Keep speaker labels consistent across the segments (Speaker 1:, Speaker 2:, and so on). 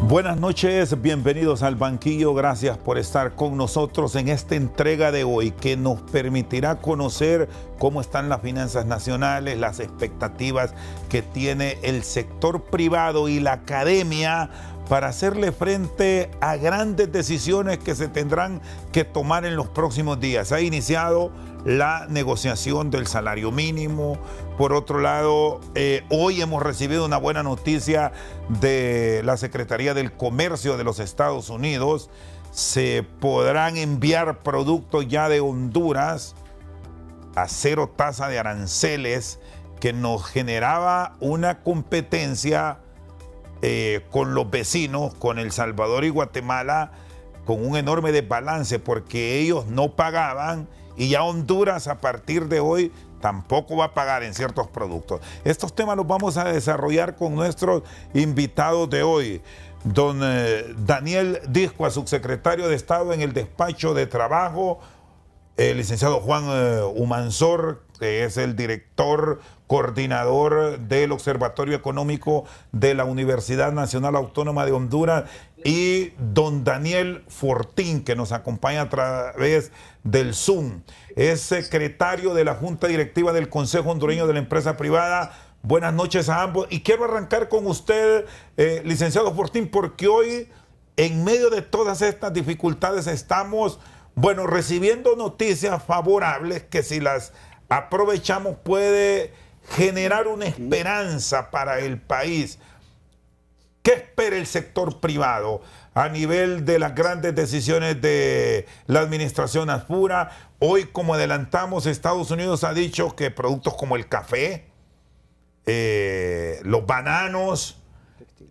Speaker 1: Buenas noches, bienvenidos al banquillo, gracias por estar con nosotros en esta entrega de hoy que nos permitirá conocer cómo están las finanzas nacionales, las expectativas que tiene el sector privado y la academia para hacerle frente a grandes decisiones que se tendrán que tomar en los próximos días. Ha iniciado la negociación del salario mínimo. Por otro lado, hoy hemos recibido una buena noticia de la Secretaría del Comercio de los Estados Unidos. Se podrán enviar productos ya de Honduras a cero tasa de aranceles, que nos generaba una competencia con los vecinos, con El Salvador y Guatemala, con un enorme desbalance porque ellos no pagaban y ya Honduras a partir de hoy tampoco va a pagar en ciertos productos. Estos temas los vamos a desarrollar con nuestros invitados de hoy. Don Daniel Discoa, subsecretario de Estado en el Despacho de Trabajo, el licenciado Juan Humansor, que es el director coordinador del Observatorio Económico de la Universidad Nacional Autónoma de Honduras, y don Daniel Fortín, que nos acompaña a través del Zoom. Es secretario de la Junta Directiva del Consejo Hondureño de la Empresa Privada. Buenas noches a ambos. Y quiero arrancar con usted, licenciado Fortín, porque hoy, en medio de todas estas dificultades, estamos, bueno, recibiendo noticias favorables que, si las aprovechamos, puede generar una esperanza para el país. ¿Qué espera el sector privado a nivel de las grandes decisiones de la administración Aspura? Hoy, como adelantamos, Estados Unidos ha dicho que productos como el café, los bananos,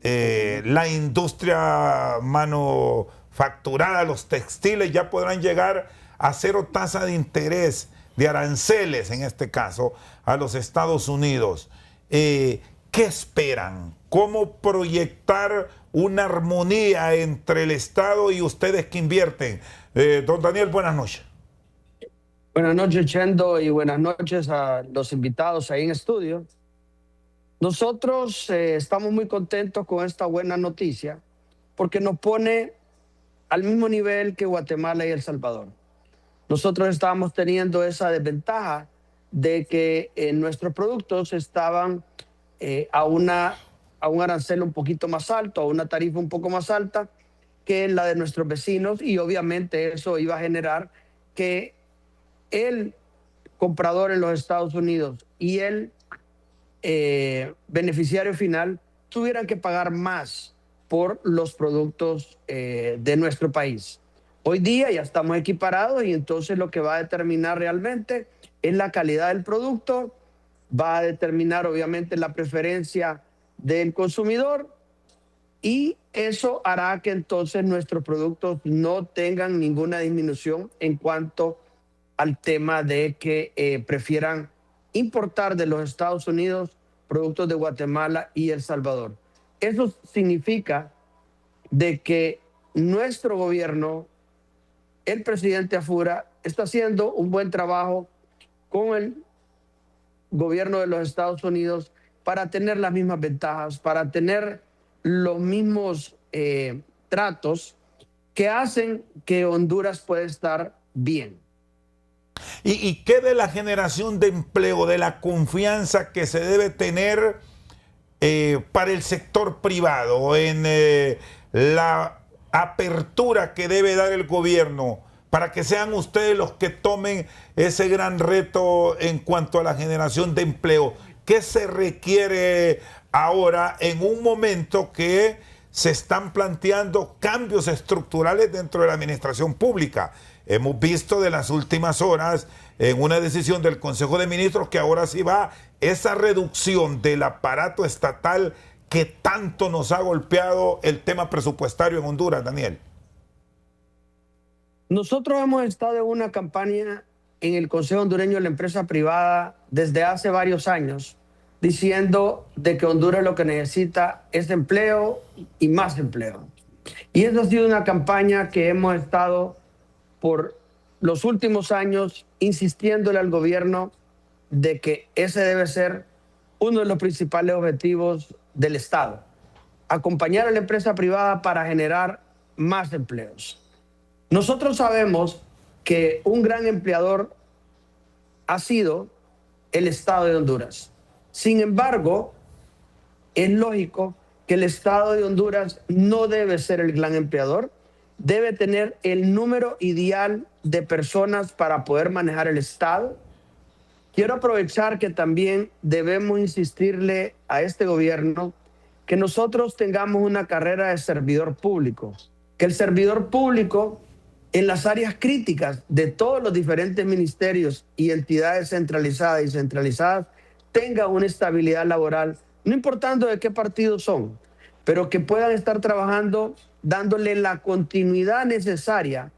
Speaker 1: la industria manufacturada, los textiles, ya podrán llegar a cero tasa de interés, de aranceles en este caso, a los Estados Unidos. ¿Qué esperan? ¿Cómo proyectar una armonía entre el Estado y ustedes que invierten? Don Daniel, buenas noches.
Speaker 2: Buenas noches, Chendo, y buenas noches a los invitados ahí en estudio. Nosotros estamos muy contentos con esta buena noticia porque nos pone al mismo nivel que Guatemala y El Salvador. Nosotros estábamos teniendo esa desventaja de que nuestros productos estaban a un arancel un poquito más alto, a una tarifa un poco más alta que la de nuestros vecinos, y obviamente eso iba a generar que el comprador en los Estados Unidos y el beneficiario final tuvieran que pagar más por los productos de nuestro país. Hoy día ya estamos equiparados, y entonces lo que va a determinar realmente es la calidad del producto, va a determinar obviamente la preferencia del consumidor, y eso hará que entonces nuestros productos no tengan ninguna disminución en cuanto al tema de que prefieran importar de los Estados Unidos productos de Guatemala y El Salvador. Eso significa de que nuestro gobierno, el presidente Afura, está haciendo un buen trabajo con el gobierno de los Estados Unidos para tener las mismas ventajas, para tener los mismos tratos que hacen que Honduras pueda estar bien.
Speaker 1: ¿Y qué de la generación de empleo, de la confianza que se debe tener para el sector privado, en la apertura que debe dar el gobierno para que sean ustedes los que tomen ese gran reto en cuanto a la generación de empleo? ¿Qué se requiere ahora en un momento que se están planteando cambios estructurales dentro de la administración pública? Hemos visto de las últimas horas en una decisión del Consejo de Ministros que ahora sí va esa reducción del aparato estatal que tanto nos ha golpeado el tema presupuestario en Honduras, Daniel.
Speaker 2: Nosotros hemos estado en una campaña en el Consejo Hondureño de la Empresa Privada desde hace varios años, diciendo de que Honduras lo que necesita es empleo y más empleo. Y esa ha sido una campaña que hemos estado por los últimos años insistiéndole al gobierno de que ese debe ser uno de los principales objetivos del Estado. acompañar a la empresa privada para generar más empleos. Nosotros sabemos que un gran empleador ha sido el Estado de Honduras. Sin embargo, es lógico que el Estado de Honduras no debe ser el gran empleador, debe tener el número ideal de personas para poder manejar el Estado. Quiero aprovechar que también debemos insistirle a este gobierno que nosotros tengamos una carrera de servidor público, que el servidor público en las áreas críticas de todos los diferentes ministerios y entidades centralizadas y descentralizadas tenga una estabilidad laboral, no importando de qué partido son, pero que puedan estar trabajando dándole la continuidad necesaria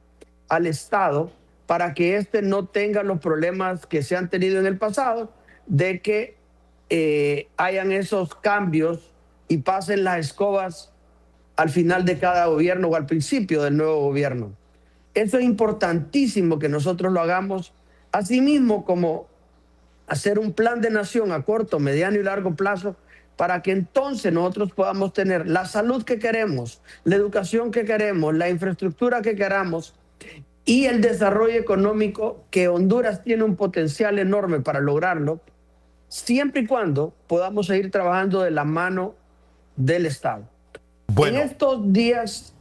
Speaker 2: al Estado para que éste no tenga los problemas que se han tenido en el pasado, de que hayan esos cambios y pasen las escobas al final de cada gobierno o al principio del nuevo gobierno. Eso es importantísimo que nosotros lo hagamos, asimismo como hacer un plan de nación a corto, mediano y largo plazo para que entonces nosotros podamos tener la salud que queremos, la educación que queremos, la infraestructura que queramos y el desarrollo económico, que Honduras tiene un potencial enorme para lograrlo, siempre y cuando podamos seguir trabajando de la mano del Estado. Bueno. En estos días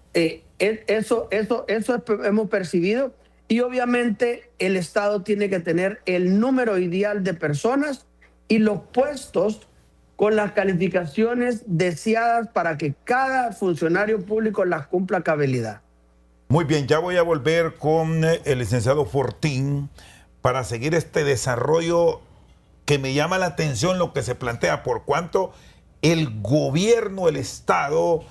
Speaker 2: eso hemos percibido, y obviamente el Estado tiene que tener el número ideal de personas y los puestos con las calificaciones deseadas para que cada funcionario público las cumpla a cabalidad.
Speaker 1: Muy bien, ya voy a volver con el licenciado Fortín para seguir este desarrollo que me llama la atención lo que se plantea, por cuanto el gobierno, el Estado,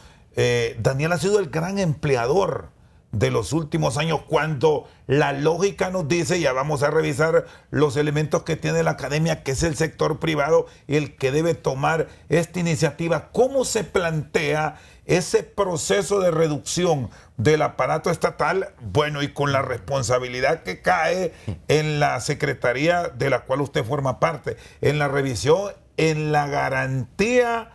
Speaker 1: Daniel, ha sido el gran empleador de los últimos años, cuando la lógica nos dice, ya vamos a revisar los elementos que tiene la academia, que es el sector privado el que debe tomar esta iniciativa. ¿Cómo se plantea ese proceso de reducción del aparato estatal? Bueno, y con la responsabilidad que cae en la secretaría de la cual usted forma parte, en la revisión, en la garantía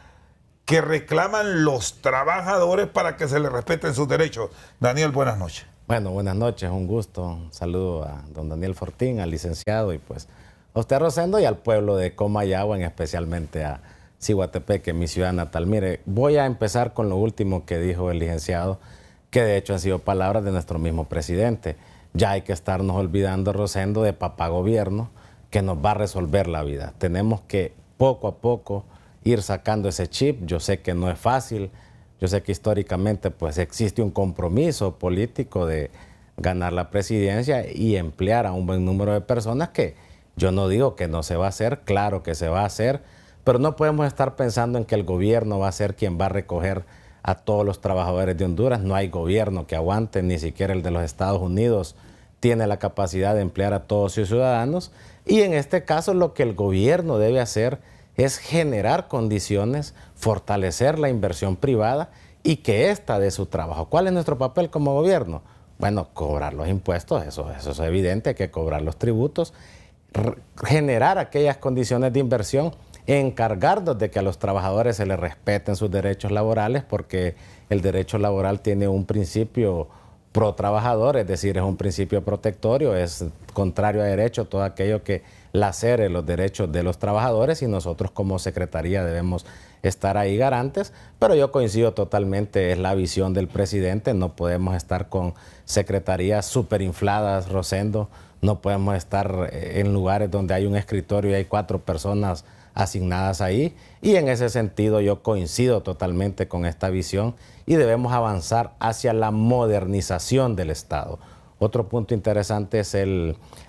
Speaker 1: que reclaman los trabajadores para que se les respeten sus derechos. Daniel, buenas noches.
Speaker 3: Bueno, buenas noches, un gusto. Un saludo a don Daniel Fortín, al licenciado, y pues a usted, Rosendo, y al pueblo de Comayagua, especialmente a Ciguatepeque, mi ciudad natal. Mire, voy a empezar con lo último que dijo el licenciado, que de hecho han sido palabras de nuestro mismo presidente. Ya hay que estarnos olvidando, Rosendo, de papá gobierno que nos va a resolver la vida. Tenemos que poco a poco ir sacando ese chip. Yo sé que no es fácil, yo sé que históricamente pues existe un compromiso político de ganar la presidencia y emplear a un buen número de personas, que yo no digo que no se va a hacer, claro que se va a hacer, pero no podemos estar pensando en que el gobierno va a ser quien va a recoger a todos los trabajadores de Honduras. No hay gobierno que aguante, ni siquiera el de los Estados Unidos tiene la capacidad de emplear a todos sus ciudadanos, y en este caso lo que el gobierno debe hacer es generar condiciones, fortalecer la inversión privada y que ésta dé su trabajo. ¿Cuál es nuestro papel como gobierno? Bueno, cobrar los impuestos, eso es evidente, hay que cobrar los tributos, generar aquellas condiciones de inversión, encargarnos de que a los trabajadores se les respeten sus derechos laborales, porque el derecho laboral tiene un principio pro trabajador, es decir, es un principio protectorio, es contrario a derecho todo aquello que lacere los derechos de los trabajadores, y nosotros como Secretaría debemos estar ahí garantes. Pero yo coincido totalmente, es la visión del presidente, no podemos estar con secretarías superinfladas, Rosendo, no podemos estar en lugares donde hay un escritorio y hay 4 personas asignadas ahí, y en ese sentido yo coincido totalmente con esta visión y debemos avanzar hacia la modernización del Estado. Otro punto interesante es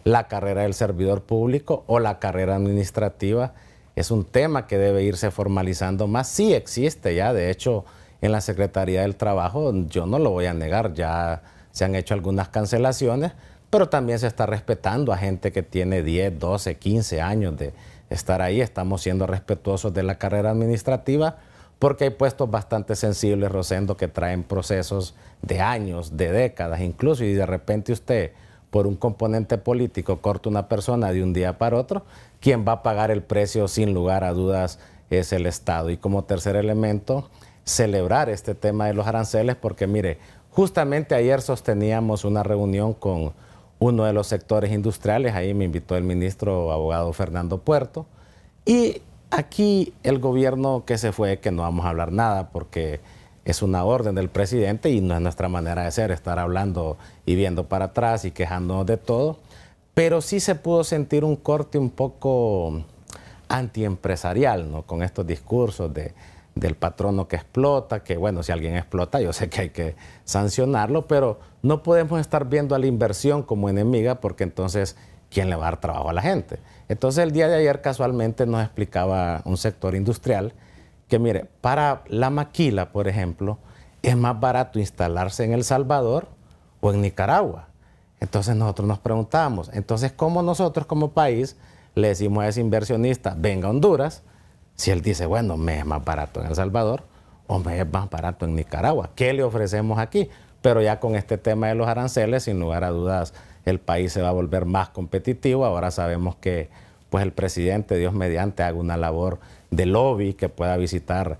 Speaker 3: la carrera del servidor público o la carrera administrativa. Es un tema que debe irse formalizando más. Sí existe ya, de hecho, en la Secretaría del Trabajo, yo no lo voy a negar, ya se han hecho algunas cancelaciones, pero también se está respetando a gente que tiene 10, 12, 15 años de estar ahí. Estamos siendo respetuosos de la carrera administrativa, porque hay puestos bastante sensibles, Rosendo, que traen procesos de años, de décadas incluso, y de repente usted, por un componente político, corta una persona de un día para otro. Quien va a pagar el precio, sin lugar a dudas, es el Estado. Y como tercer elemento, celebrar este tema de los aranceles porque, mire, justamente ayer sosteníamos una reunión con uno de los sectores industriales, ahí me invitó el ministro abogado Fernando Puerto, y aquí el gobierno que se fue, que no vamos a hablar nada porque es una orden del presidente y no es nuestra manera de ser, estar hablando y viendo para atrás y quejándonos de todo, pero sí se pudo sentir un corte un poco antiempresarial, ¿no? Con estos discursos del patrono que explota, que bueno, si alguien explota, yo sé que hay que sancionarlo, pero no podemos estar viendo a la inversión como enemiga porque entonces, ¿quién le va a dar trabajo a la gente? Entonces, el día de ayer casualmente nos explicaba un sector industrial que, mire, para la maquila, por ejemplo, es más barato instalarse en El Salvador o en Nicaragua. Entonces, nosotros nos preguntamos, entonces, ¿cómo nosotros como país le decimos a ese inversionista, venga a Honduras, si él dice, bueno, me es más barato en El Salvador o me es más barato en Nicaragua? ¿Qué le ofrecemos aquí? Pero ya con este tema de los aranceles, sin lugar a dudas, el país se va a volver más competitivo. Ahora sabemos que pues el presidente, Dios mediante, haga una labor de lobby, que pueda visitar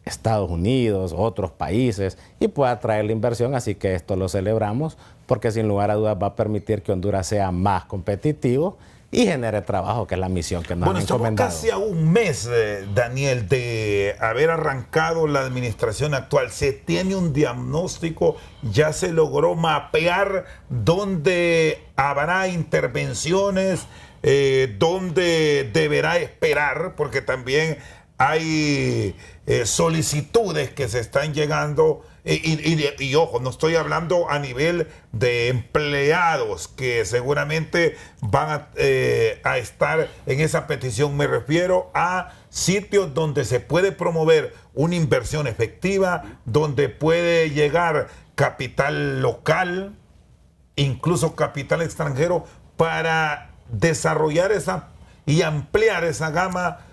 Speaker 3: Estados Unidos, otros países y pueda traer la inversión. Así que esto lo celebramos porque sin lugar a dudas va a permitir que Honduras sea más competitivo y genere trabajo, que es la misión que nos han encomendado.
Speaker 1: Estamos casi a un mes, Daniel, de haber arrancado la administración actual. ¿Se tiene un diagnóstico? ¿Ya se logró mapear dónde habrá intervenciones? ¿Dónde deberá esperar? Porque también hay solicitudes que se están llegando. Y ojo, no estoy hablando a nivel de empleados que seguramente van a estar en esa petición. Me refiero a sitios donde se puede promover una inversión efectiva, donde puede llegar capital local, incluso capital extranjero, para desarrollar esa y ampliar esa gama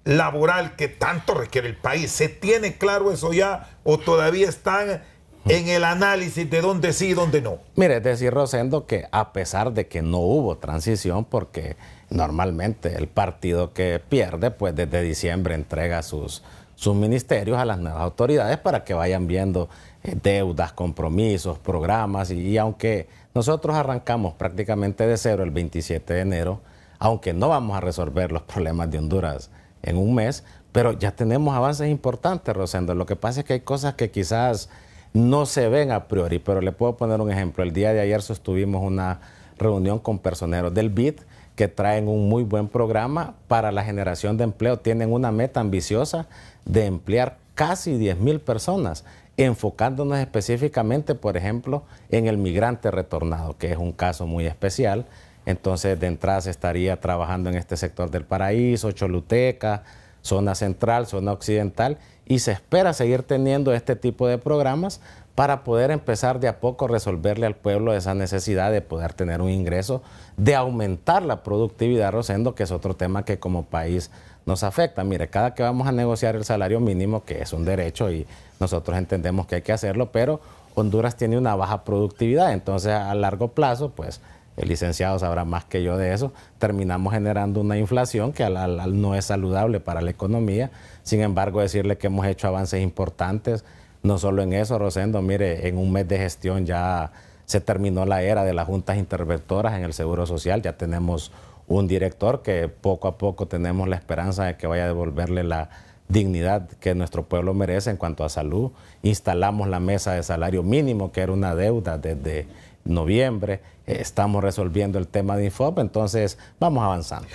Speaker 1: laboral que tanto requiere el país. ¿Se tiene claro eso ya o todavía están en el análisis de dónde sí y dónde no?
Speaker 3: Mire, es decir, Rosendo, que a pesar de que no hubo transición, porque normalmente el partido que pierde, pues desde diciembre entrega sus ministerios a las nuevas autoridades para que vayan viendo deudas, compromisos, programas, y aunque nosotros arrancamos prácticamente de cero el 27 de enero, aunque no vamos a resolver los problemas de Honduras en un mes, pero ya tenemos avances importantes, Rosendo. Lo que pasa es que hay cosas que quizás no se ven a priori, pero le puedo poner un ejemplo. El día de ayer sostuvimos una reunión con personeros del BID que traen un muy buen programa para la generación de empleo. Tienen una meta ambiciosa de emplear casi 10,000 personas, enfocándonos específicamente, por ejemplo, en el migrante retornado, que es un caso muy especial. Entonces, de entrada se estaría trabajando en este sector del Paraíso, Choluteca, zona central, zona occidental, y se espera seguir teniendo este tipo de programas para poder empezar de a poco a resolverle al pueblo esa necesidad de poder tener un ingreso, de aumentar la productividad, Rosendo, que es otro tema que como país nos afecta. Mire, cada que vamos a negociar el salario mínimo, que es un derecho y nosotros entendemos que hay que hacerlo, pero Honduras tiene una baja productividad, entonces a largo plazo, pues el licenciado sabrá más que yo de eso, terminamos generando una inflación que no es saludable para la economía. Sin embargo, decirle que hemos hecho avances importantes, no solo en eso, Rosendo, mire, en un mes de gestión ya se terminó la era de las juntas interventoras en el Seguro Social, ya tenemos un director que poco a poco tenemos la esperanza de que vaya a devolverle la dignidad que nuestro pueblo merece en cuanto a salud. Instalamos la mesa de salario mínimo, que era una deuda desde noviembre. Estamos resolviendo el tema de Infop, entonces vamos avanzando.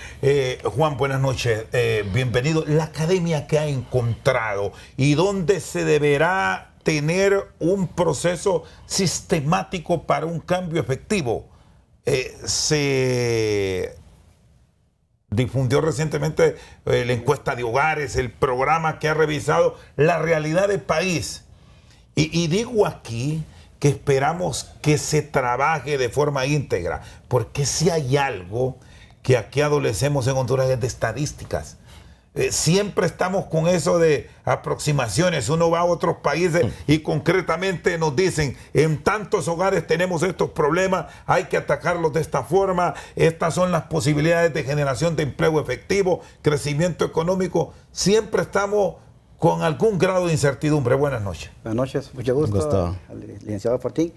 Speaker 1: Juan, buenas noches, bienvenido. La academia que ha encontrado y dónde se deberá tener un proceso sistemático para un cambio efectivo. Se difundió recientemente la encuesta de hogares, el programa que ha revisado la realidad del país. Y digo aquí que esperamos que se trabaje de forma íntegra, porque si hay algo que aquí adolecemos en Honduras es de estadísticas. Siempre estamos con eso de aproximaciones. Uno va a otros países y concretamente nos dicen, en tantos hogares tenemos estos problemas, hay que atacarlos de esta forma, estas son las posibilidades de generación de empleo efectivo, crecimiento económico. Siempre estamos con algún grado de incertidumbre. Buenas noches.
Speaker 4: Buenas noches, mucho gusto. Al licenciado Fortín.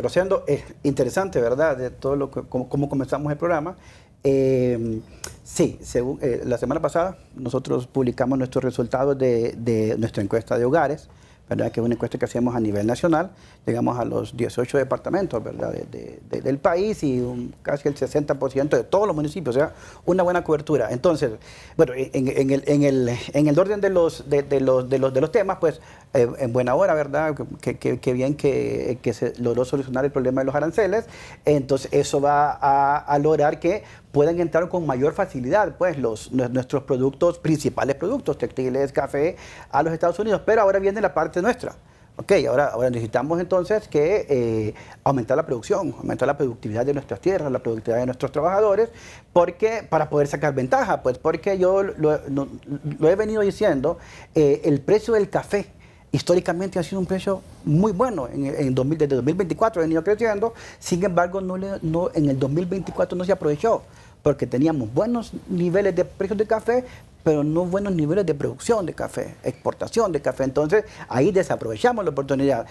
Speaker 4: Rosendo, es interesante, ¿verdad?, de todo lo que, cómo comenzamos el programa. Sí, según la semana pasada nosotros publicamos nuestros resultados de nuestra encuesta de hogares, ¿verdad?, que es una encuesta que hacemos a nivel nacional. Llegamos a los 18 departamentos, ¿verdad?, del país y casi el 60% de todos los municipios, o sea, una buena cobertura. Entonces, bueno, en el orden de los temas, pues, en buena hora, ¿verdad?, que bien que se logró solucionar el problema de los aranceles. Entonces, eso va a lograr que puedan entrar con mayor facilidad, pues, nuestros productos, principales productos, textiles, café, a los Estados Unidos. Pero ahora viene la parte nuestra. Ok, ahora necesitamos entonces que aumentar la producción, aumentar la productividad de nuestras tierras, la productividad de nuestros trabajadores, porque para poder sacar ventaja, pues, porque yo lo he venido diciendo, el precio del café históricamente ha sido un precio muy bueno. Desde 2024 ha venido creciendo, sin embargo, en el 2024 no se aprovechó, porque teníamos buenos niveles de precios de café, pero no buenos niveles de producción de café, exportación de café. Entonces, ahí desaprovechamos la oportunidad.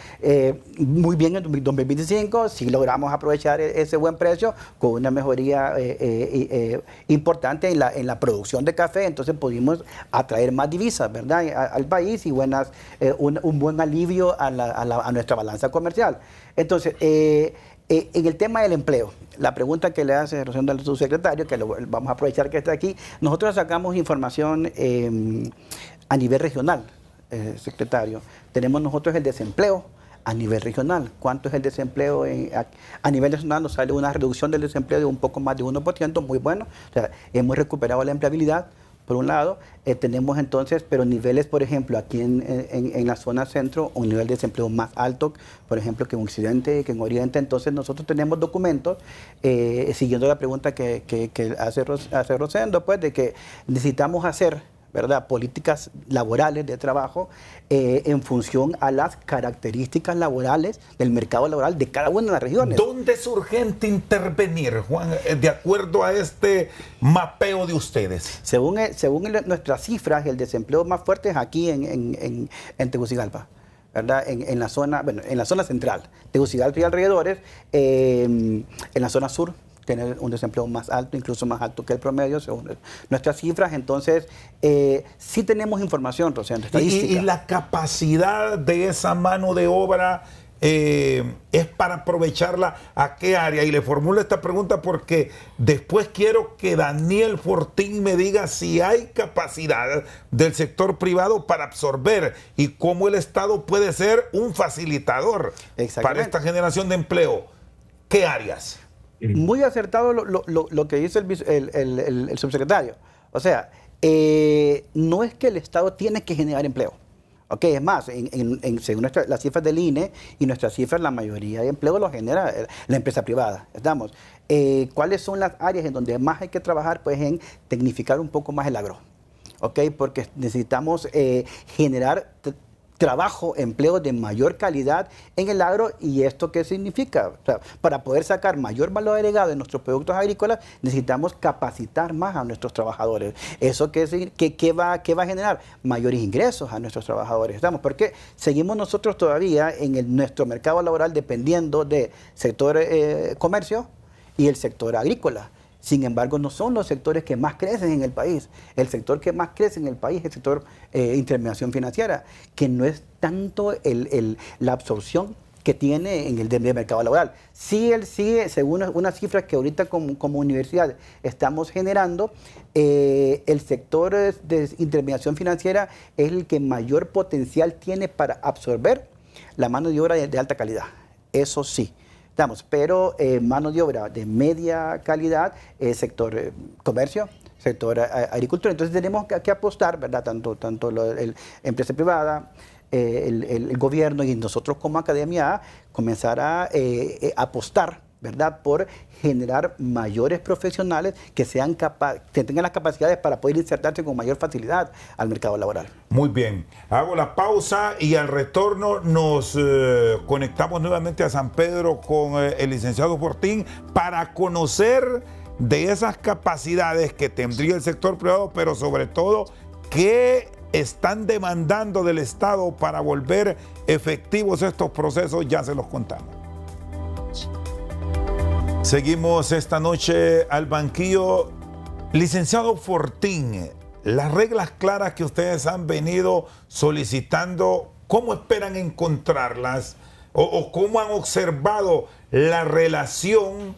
Speaker 4: Muy bien, en 2025 sí logramos aprovechar ese buen precio con una mejoría importante en la producción de café. Entonces, pudimos atraer más divisas, ¿verdad?, al país, y un buen alivio a nuestra balanza comercial. Entonces, en el tema del empleo, la pregunta que le hace Rosendo al subsecretario, que vamos a aprovechar que está aquí, nosotros sacamos información a nivel regional, secretario. Tenemos nosotros el desempleo a nivel regional. ¿Cuánto es el desempleo? A nivel nacional nos sale una reducción del desempleo de un poco más de 1%, muy bueno. O sea, hemos recuperado la empleabilidad. Por un lado, tenemos entonces, pero niveles, por ejemplo, aquí en la zona centro, un nivel de desempleo más alto, por ejemplo, que en Occidente, que en Oriente. Entonces, nosotros tenemos documentos, siguiendo la pregunta que hace Rosendo, pues, de que necesitamos hacer, ¿verdad?, políticas laborales de trabajo en función a las características laborales del mercado laboral de cada una de las regiones.
Speaker 1: ¿Dónde es urgente intervenir, Juan, de acuerdo a este mapeo de ustedes?
Speaker 4: Según nuestras cifras, el desempleo más fuerte es aquí en Tegucigalpa, ¿verdad?, en la zona central, Tegucigalpa y alrededores, en la zona sur tener un desempleo más alto, incluso más alto que el promedio, según nuestras cifras. Entonces, sí tenemos información, Rosendo, estadística.
Speaker 1: ¿Y la capacidad de esa mano de obra es para aprovecharla a qué área? Y le formulo esta pregunta porque después quiero que Daniel Fortín me diga si hay capacidad del sector privado para absorber y cómo el Estado puede ser un facilitador para esta generación de empleo. ¿Qué áreas?
Speaker 4: Muy acertado lo que dice el subsecretario. O sea, no es que el Estado tiene que generar empleo. Ok, es más, según las cifras del INE y nuestras cifras, la mayoría de empleo lo genera la empresa privada. Estamos. ¿Cuáles son las áreas en donde más hay que trabajar? Pues en tecnificar un poco más el agro. Ok, porque necesitamos generar trabajo, empleo de mayor calidad en el agro. ¿Y esto qué significa? O sea, para poder sacar mayor valor agregado en nuestros productos agrícolas, necesitamos capacitar más a nuestros trabajadores. ¿Eso qué va a generar? Mayores ingresos a nuestros trabajadores. Porque seguimos nosotros todavía en nuestro mercado laboral dependiendo del sector comercio y el sector agrícola. Sin embargo, no son los sectores que más crecen en el país. El sector que más crece en el país es el sector intermediación financiera, que no es tanto la absorción que tiene en el mercado laboral. Sí, según unas cifras que ahorita como universidad estamos generando, el sector de intermediación financiera es el que mayor potencial tiene para absorber la mano de obra de alta calidad. Eso sí. Pero mano de obra de media calidad, sector comercio, sector agricultura. Entonces tenemos que apostar, ¿verdad?, tanto la empresa privada, el gobierno y nosotros como academia, comenzar a apostar, ¿verdad?, por generar mayores profesionales que tengan las capacidades para poder insertarse con mayor facilidad al mercado laboral.
Speaker 1: Muy bien. Hago la pausa y al retorno nos conectamos nuevamente a San Pedro con el licenciado Fortín para conocer de esas capacidades que tendría el sector privado, pero sobre todo qué están demandando del Estado para volver efectivos estos procesos? Ya se los contamos. Seguimos esta noche al banquillo. Licenciado Fortín, las reglas claras que ustedes han venido solicitando, ¿cómo esperan encontrarlas? ¿O cómo han observado la relación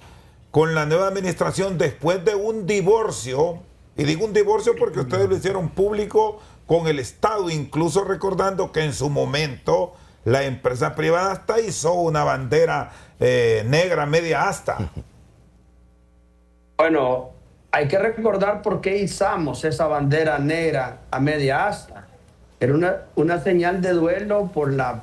Speaker 1: con la nueva administración después de un divorcio? Y digo un divorcio porque ustedes lo hicieron público con el Estado, incluso recordando que en su momento la empresa privada hasta hizo una bandera negra media asta.
Speaker 2: Bueno, hay que recordar por qué izamos esa bandera negra a media asta. Era una señal de duelo por la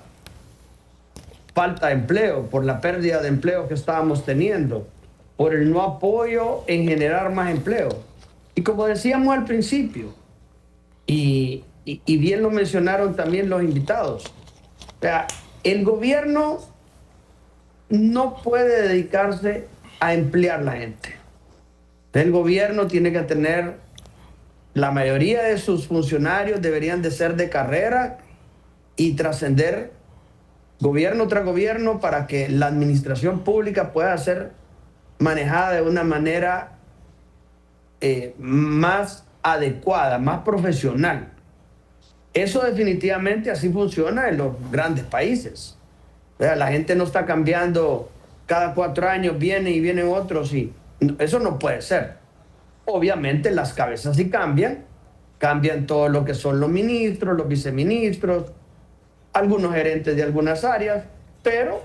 Speaker 2: falta de empleo, por la pérdida de empleo que estábamos teniendo, por el no apoyo en generar más empleo. Y como decíamos al principio, y bien lo mencionaron también los invitados, o sea, el gobierno no puede dedicarse a emplear la gente. El gobierno tiene que tener, la mayoría de sus funcionarios deberían de ser de carrera y trascender gobierno tras gobierno para que la administración pública pueda ser manejada de una manera más adecuada, más profesional. Eso definitivamente así funciona en los grandes países. O sea, la gente no está cambiando cada 4 años, viene y vienen otros y eso no puede ser. Obviamente las cabezas sí cambian todo lo que son los ministros, los viceministros, algunos gerentes de algunas áreas, pero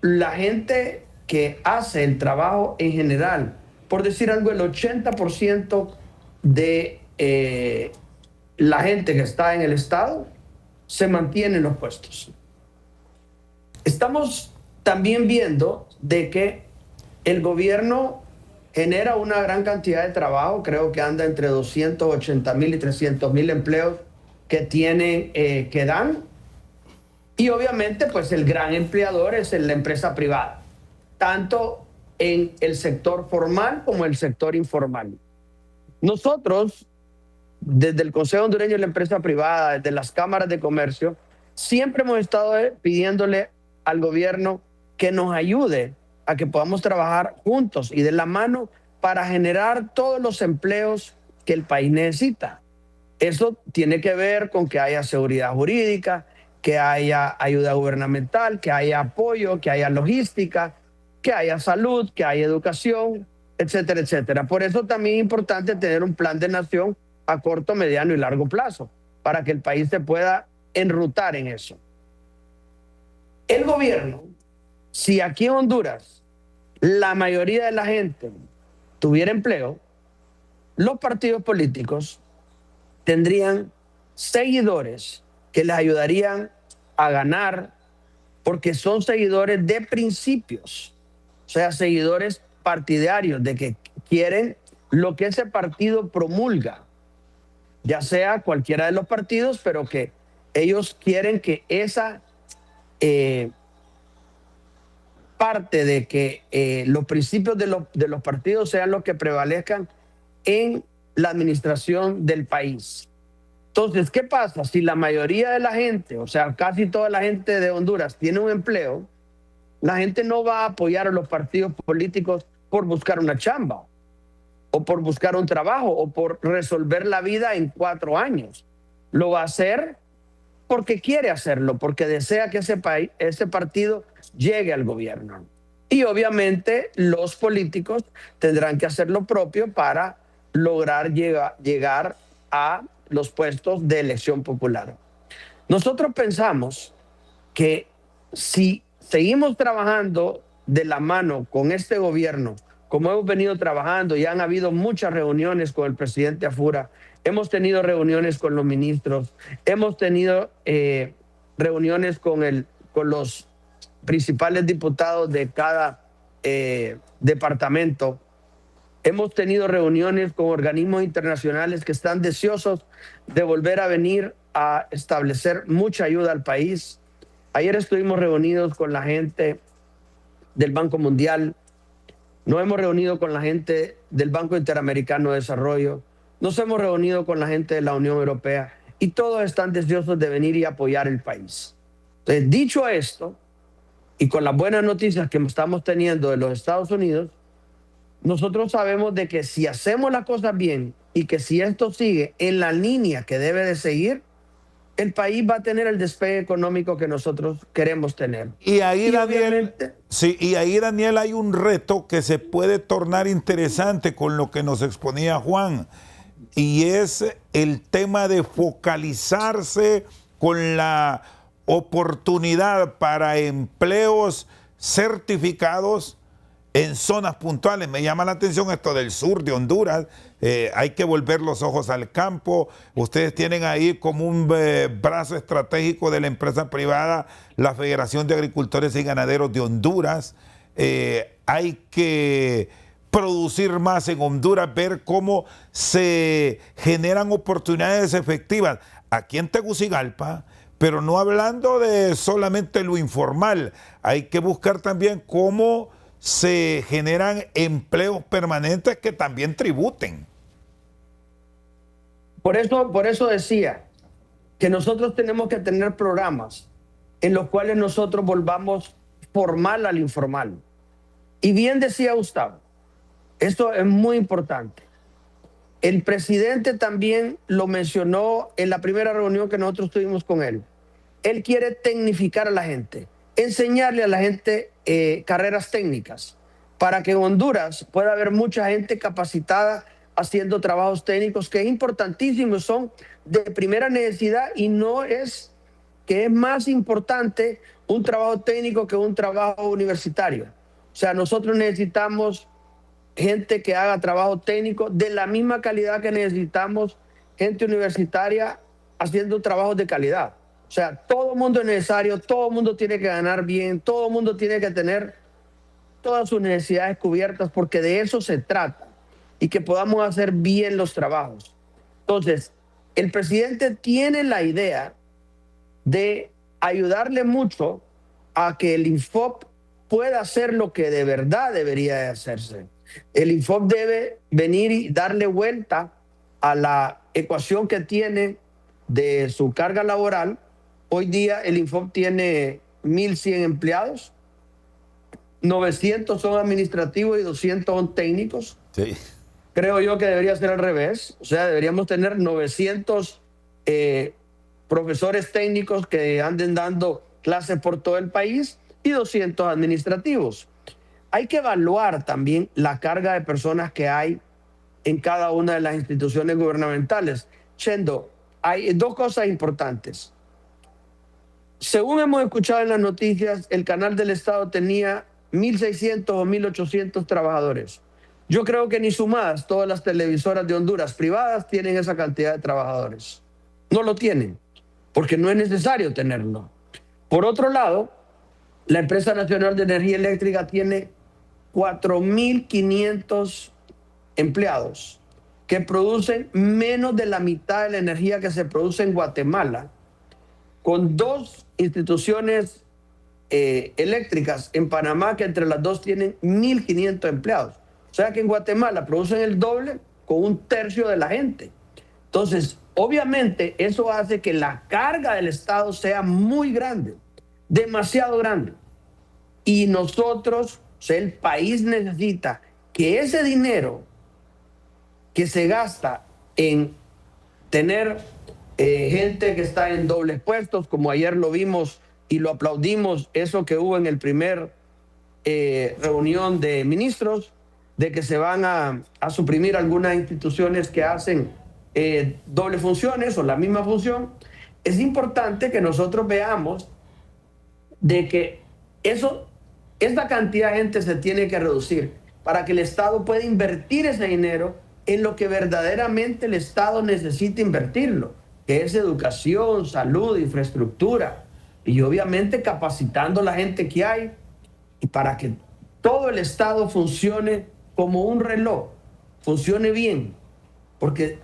Speaker 2: la gente que hace el trabajo en general, por decir algo, el 80% de la gente que está en el Estado se mantiene en los puestos. Estamos también viendo de que el gobierno genera una gran cantidad de trabajo, creo que anda entre 280,000 y 300,000 empleos que tienen, que dan, y obviamente pues el gran empleador es la empresa privada, tanto en el sector formal como el sector informal. Nosotros, desde el Consejo Hondureño de la Empresa Privada, desde las cámaras de comercio, siempre hemos estado pidiéndole al gobierno que nos ayude a que podamos trabajar juntos y de la mano para generar todos los empleos que el país necesita. Eso tiene que ver con que haya seguridad jurídica, que haya ayuda gubernamental, que haya apoyo, que haya logística, que haya salud, que haya educación, etcétera, etcétera. Por eso también es importante tener un plan de nación a corto, mediano y largo plazo, para que el país se pueda enrutar en eso. El gobierno, si aquí en Honduras la mayoría de la gente tuviera empleo, los partidos políticos tendrían seguidores que les ayudarían a ganar, porque son seguidores de principios, o sea, seguidores partidarios, de que quieren lo que ese partido promulga, ya sea cualquiera de los partidos, pero que ellos quieren que esa parte de que los principios de los partidos sean los que prevalezcan en la administración del país. Entonces, ¿qué pasa? Si la mayoría de la gente, o sea, casi toda la gente de Honduras tiene un empleo, la gente no va a apoyar a los partidos políticos por buscar una chamba, o por buscar un trabajo, o por resolver la vida en 4 años. Lo va a hacer porque quiere hacerlo, porque desea que ese partido llegue al gobierno. Y obviamente los políticos tendrán que hacer lo propio para lograr llegar a los puestos de elección popular. Nosotros pensamos que si seguimos trabajando de la mano con este gobierno, como hemos venido trabajando, y han habido muchas reuniones con el presidente Afura, hemos tenido reuniones con los ministros, hemos tenido reuniones con los principales diputados de cada departamento, hemos tenido reuniones con organismos internacionales que están deseosos de volver a venir a establecer mucha ayuda al país. Ayer estuvimos reunidos con la gente del Banco Mundial, nos hemos reunido con la gente del Banco Interamericano de Desarrollo, nos hemos reunido con la gente de la Unión Europea. y todos están deseosos de venir y apoyar el país. Entonces, dicho esto, y con las buenas noticias que estamos teniendo de los Estados Unidos, nosotros sabemos de que si hacemos las cosas bien y que si esto sigue en la línea que debe de seguir, el país va a tener el despegue económico que nosotros queremos tener.
Speaker 1: Y ahí, Daniel,
Speaker 2: obviamente,
Speaker 1: sí, y ahí, Daniel, hay un reto que se puede tornar interesante con lo que nos exponía Juan, y es el tema de focalizarse con la oportunidad para empleos certificados en zonas puntuales. Me llama la atención esto del sur de Honduras. Hay que volver los ojos al campo. Ustedes tienen ahí como un brazo estratégico de la empresa privada, la Federación de Agricultores y Ganaderos de Honduras. Hay que producir más en Honduras, ver cómo se generan oportunidades efectivas aquí en Tegucigalpa, pero no hablando de solamente lo informal. Hay que buscar también cómo se generan empleos permanentes que también tributen.
Speaker 2: Por eso decía que nosotros tenemos que tener programas en los cuales nosotros volvamos formal al informal. Y bien decía Gustavo, esto es muy importante. El presidente también lo mencionó en la primera reunión que nosotros tuvimos con él. Él quiere tecnificar a la gente, enseñarle a la gente carreras técnicas, para que en Honduras pueda haber mucha gente capacitada haciendo trabajos técnicos, que es importantísimo, son de primera necesidad, y no es que es más importante un trabajo técnico que un trabajo universitario. O sea, nosotros necesitamos gente que haga trabajo técnico de la misma calidad que necesitamos gente universitaria haciendo trabajos de calidad. O sea, todo el mundo es necesario, todo el mundo tiene que ganar bien, todo el mundo tiene que tener todas sus necesidades cubiertas, porque de eso se trata, y que podamos hacer bien los trabajos. Entonces, el presidente tiene la idea de ayudarle mucho a que el INFOP pueda hacer lo que de verdad debería de hacerse. El INFOP debe venir y darle vuelta a la ecuación que tiene de su carga laboral. Hoy día el INFOP tiene 1,100 empleados, 900 son administrativos y 200 son técnicos.
Speaker 1: Sí.
Speaker 2: Creo yo que debería ser al revés. O sea, deberíamos tener 900 profesores técnicos que anden dando clases por todo el país y 200 administrativos. Hay que evaluar también la carga de personas que hay en cada una de las instituciones gubernamentales. Chendo, hay dos cosas importantes. Según hemos escuchado en las noticias, el canal del Estado tenía 1,600 o 1,800 trabajadores. Yo creo que ni sumadas todas las televisoras de Honduras privadas tienen esa cantidad de trabajadores. No lo tienen, porque no es necesario tenerlo. Por otro lado, la Empresa Nacional de Energía Eléctrica tiene 4,500 empleados que producen menos de la mitad de la energía que se produce en Guatemala, con 2 instituciones eléctricas en Panamá que entre las dos tienen 1,500 empleados. O sea que en Guatemala producen el doble con 1/3 de la gente. Entonces, obviamente, eso hace que la carga del Estado sea muy grande, demasiado grande. Y nosotros, o sea, el país necesita que ese dinero que se gasta en tener gente que está en dobles puestos, como ayer lo vimos y lo aplaudimos, eso que hubo en el primer reunión de ministros, de que se van a suprimir algunas instituciones que hacen doble funciones o la misma función. Es importante que nosotros veamos de que esta cantidad de gente se tiene que reducir para que el Estado pueda invertir ese dinero en lo que verdaderamente el Estado necesita invertirlo, que es educación, salud, infraestructura, y obviamente capacitando a la gente que hay, y para que todo el Estado funcione como un reloj, funcione bien. Porque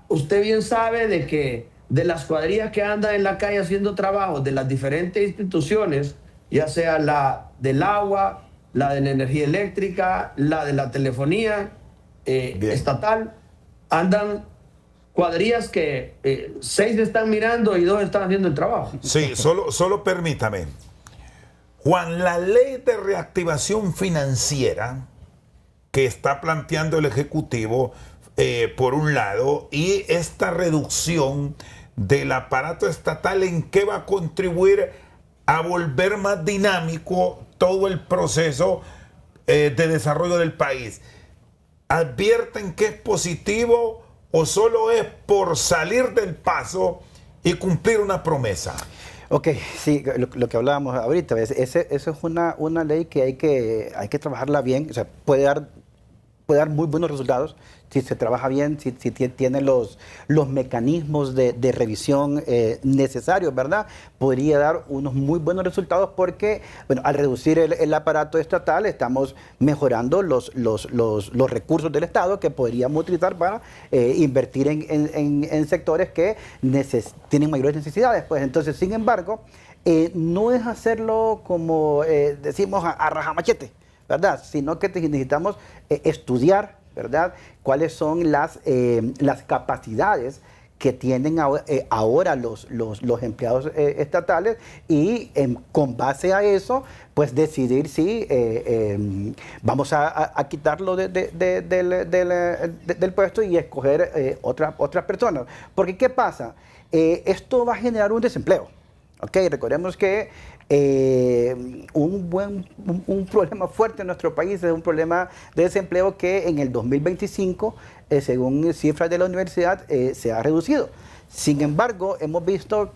Speaker 2: usted bien sabe de que de las cuadrillas que andan en la calle haciendo trabajo de las diferentes instituciones, ya sea la del agua, la de la energía eléctrica, la de la telefonía estatal, andan cuadrillas que 6 están mirando y 2 están haciendo el trabajo.
Speaker 1: Sí, solo permítame. Juan, la ley de reactivación financiera que está planteando el Ejecutivo, por un lado, y esta reducción del aparato estatal, ¿en qué va a contribuir a volver más dinámico todo el proceso de desarrollo del país? ¿Advierten que es positivo o solo es por salir del paso y cumplir una promesa?
Speaker 4: Ok, sí, lo que hablábamos ahorita, eso es una ley que hay que trabajarla bien, o sea, puede dar muy buenos resultados si se trabaja bien, si tiene los mecanismos de revisión necesarios, ¿verdad? Podría dar unos muy buenos resultados porque, bueno, al reducir el aparato estatal estamos mejorando los recursos del Estado que podríamos utilizar para invertir en sectores que tienen mayores necesidades. Pues entonces, sin embargo, no es hacerlo como decimos a rajamachete, ¿verdad? Sino que necesitamos estudiar, ¿verdad?, cuáles son las capacidades que tienen ahora los empleados estatales y con base a eso, pues decidir si vamos a quitarlo del puesto y escoger otras personas. Porque, ¿qué pasa? Esto va a generar un desempleo. ¿Ok? Recordemos que un problema fuerte en nuestro país es un problema de desempleo que en el 2025, según cifras de la universidad, se ha reducido. Sin embargo, hemos visto,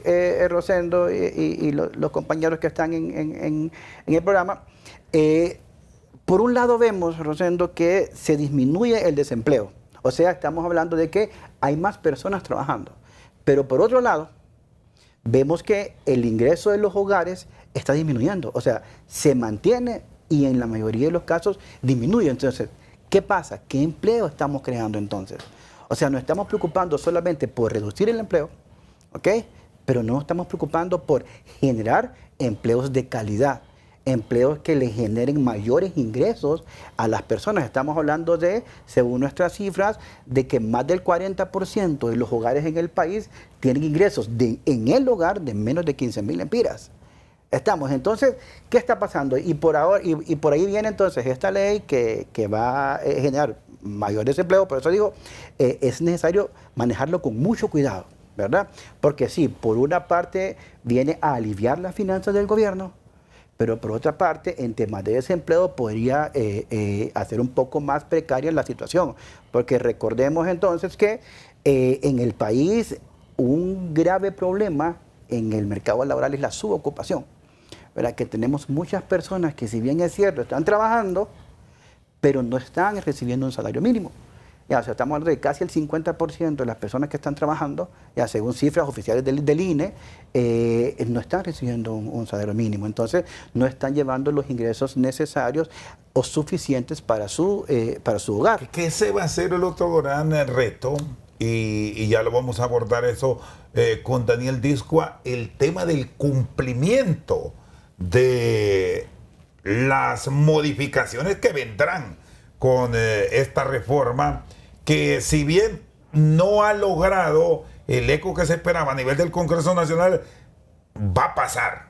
Speaker 4: Rosendo y los compañeros que están en el programa, por un lado vemos, Rosendo, que se disminuye el desempleo. O sea, estamos hablando de que hay más personas trabajando. Pero por otro lado, vemos que el ingreso de los hogares está disminuyendo, o sea, se mantiene y en la mayoría de los casos disminuye. Entonces, ¿qué pasa? ¿Qué empleo estamos creando entonces? O sea, nos estamos preocupando solamente por reducir el empleo, ¿ok? Pero no nos estamos preocupando por generar empleos de calidad, empleos que le generen mayores ingresos a las personas. Estamos hablando de, según nuestras cifras, de que más del 40% de los hogares en el país tienen ingresos en el hogar de menos de 15,000 lempiras. Entonces, ¿qué está pasando? Y por ahí viene entonces esta ley que va a generar mayor desempleo. Por eso digo, es necesario manejarlo con mucho cuidado, ¿verdad? Porque sí, por una parte viene a aliviar las finanzas del gobierno, pero por otra parte, en temas de desempleo podría hacer un poco más precaria la situación. Porque recordemos entonces que en el país un grave problema en el mercado laboral es la subocupación, ¿verdad? Que tenemos muchas personas que, si bien es cierto, están trabajando, pero no están recibiendo un salario mínimo. Ya, o sea, estamos hablando de casi el 50% de las personas que están trabajando, ya según cifras oficiales del INE, no están recibiendo un salario mínimo. Entonces, no están llevando los ingresos necesarios o suficientes para su hogar.
Speaker 1: ¿Qué se va a hacer el otro gran reto? Y ya lo vamos a abordar eso con Daniel Discua, el tema del cumplimiento de las modificaciones que vendrán con esta reforma, que si bien no ha logrado el eco que se esperaba a nivel del Congreso Nacional, va a pasar.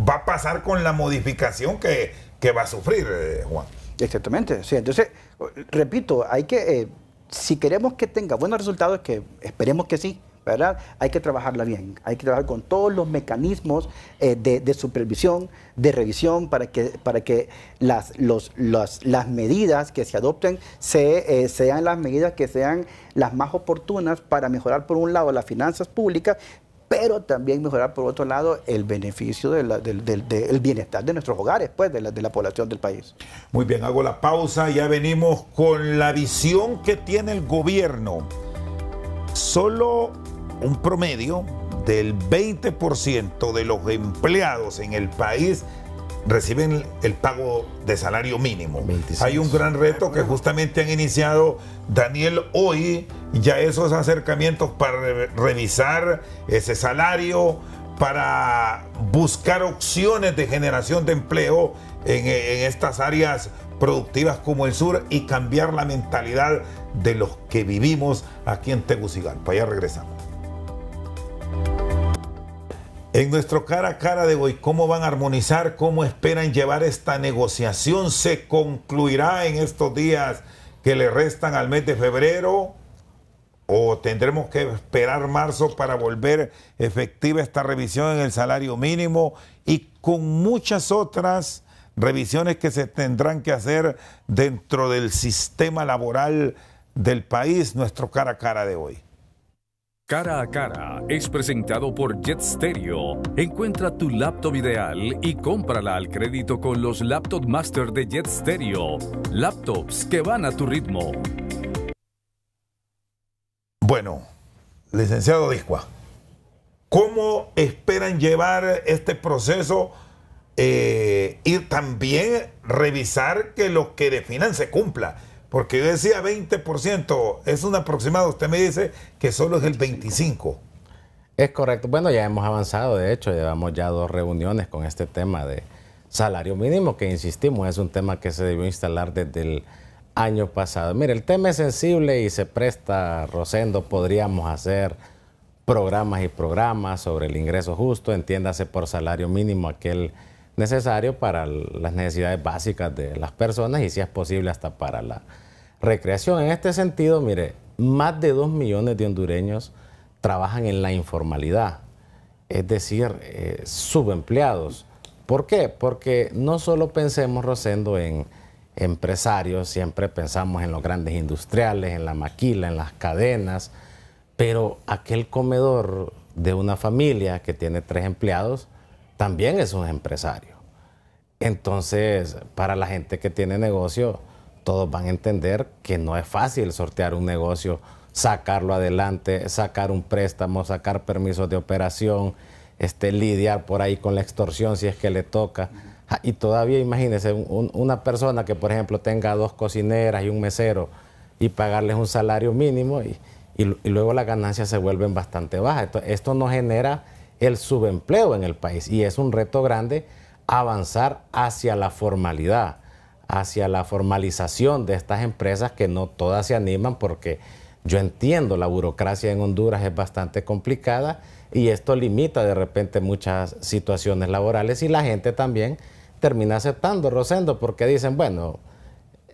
Speaker 1: Va a pasar con la modificación que va a sufrir, Juan.
Speaker 4: Exactamente. Sí, entonces, repito, hay que, si queremos que tenga buenos resultados, que esperemos que sí, ¿verdad? Hay que trabajarla bien, hay que trabajar con todos los mecanismos de supervisión, de revisión, para que las medidas que se adopten sean las medidas que sean las más oportunas para mejorar, por un lado, las finanzas públicas, pero también mejorar, por otro lado, el beneficio del bienestar de nuestros hogares, pues, de la población del país.
Speaker 1: Muy bien, hago la pausa, ya venimos con la visión que tiene el gobierno. Solo un promedio del 20% de los empleados en el país reciben el pago de salario mínimo. 26. Hay un gran reto que justamente han iniciado, Daniel, hoy, ya esos acercamientos para revisar ese salario, para buscar opciones de generación de empleo en estas áreas productivas como el sur y cambiar la mentalidad de los que vivimos aquí en Tegucigalpa. Ya regresamos. En nuestro cara a cara de hoy, ¿cómo van a armonizar? ¿Cómo esperan llevar esta negociación? ¿Se concluirá en estos días que le restan al mes de febrero? ¿O tendremos que esperar marzo para volver efectiva esta revisión en el salario mínimo? Y con muchas otras revisiones que se tendrán que hacer dentro del sistema laboral del país, nuestro cara a cara de hoy.
Speaker 5: Cara a Cara es presentado por Jet Stereo. Encuentra tu laptop ideal y cómprala al crédito con los Laptop Master de Jet Stereo. Laptops que van a tu ritmo.
Speaker 1: Bueno, licenciado Discua, ¿cómo esperan llevar este proceso y también revisar que lo que definan se cumpla? Porque yo decía 20%, es un aproximado. Usted me dice que solo es el 25%.
Speaker 3: Es correcto. Bueno, ya hemos avanzado. De hecho, llevamos ya 2 reuniones con este tema de salario mínimo, que insistimos, es un tema que se debió instalar desde el año pasado. Mire, el tema es sensible y se presta, Rosendo, podríamos hacer programas y programas sobre el ingreso justo, entiéndase por salario mínimo aquel necesario para las necesidades básicas de las personas y si es posible hasta para la recreación. En este sentido, mire, más de 2 millones de hondureños trabajan en la informalidad, es decir, subempleados. ¿Por qué? Porque no solo pensemos, Rosendo, en empresarios, siempre pensamos en los grandes industriales, en la maquila, en las cadenas, pero aquel comedor de una familia que tiene 3 empleados también es un empresario. Entonces, para la gente que tiene negocio, todos van a entender que no es fácil sortear un negocio, sacarlo adelante, sacar un préstamo, sacar permisos de operación, lidiar por ahí con la extorsión si es que le toca. Y todavía imagínese una persona que, por ejemplo, tenga 2 cocineras y un mesero y pagarles un salario mínimo y luego las ganancias se vuelven bastante bajas. Esto no genera el subempleo en el país y es un reto grande avanzar hacia la formalidad, hacia la formalización de estas empresas que no todas se animan porque yo entiendo la burocracia en Honduras es bastante complicada y esto limita de repente muchas situaciones laborales y la gente también termina aceptando, Rosendo, porque dicen, bueno,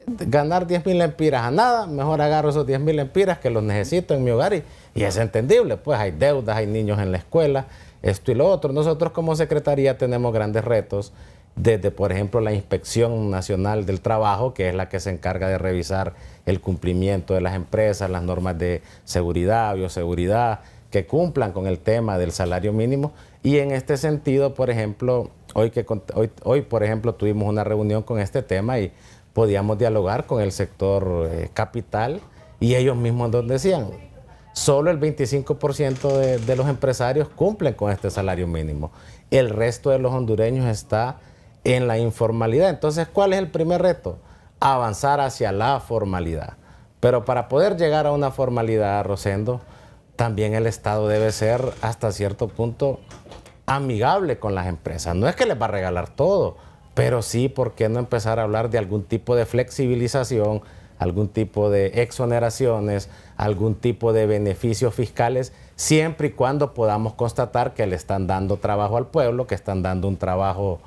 Speaker 3: ganar 10,000 lempiras a nada, mejor agarro esos 10,000 lempiras que los necesito en mi hogar y es entendible, pues hay deudas, hay niños en la escuela, esto y lo otro. Nosotros como Secretaría tenemos grandes retos desde, por ejemplo, la Inspección Nacional del Trabajo, que es la que se encarga de revisar el cumplimiento de las empresas, las normas de seguridad, bioseguridad, que cumplan con el tema del salario mínimo. Y en este sentido, por ejemplo, hoy por ejemplo, tuvimos una reunión con este tema y podíamos dialogar con el sector capital y ellos mismos nos decían, solo el 25% de los empresarios cumplen con este salario mínimo. El resto de los hondureños está en la informalidad. Entonces, ¿cuál es el primer reto? Avanzar hacia la formalidad. Pero para poder llegar a una formalidad, Rosendo, también el Estado debe ser hasta cierto punto amigable con las empresas. No es que les va a regalar todo, pero sí, ¿por qué no empezar a hablar de algún tipo de flexibilización, algún tipo de exoneraciones, algún tipo de beneficios fiscales, siempre y cuando podamos constatar que le están dando trabajo al pueblo, que están dando un trabajo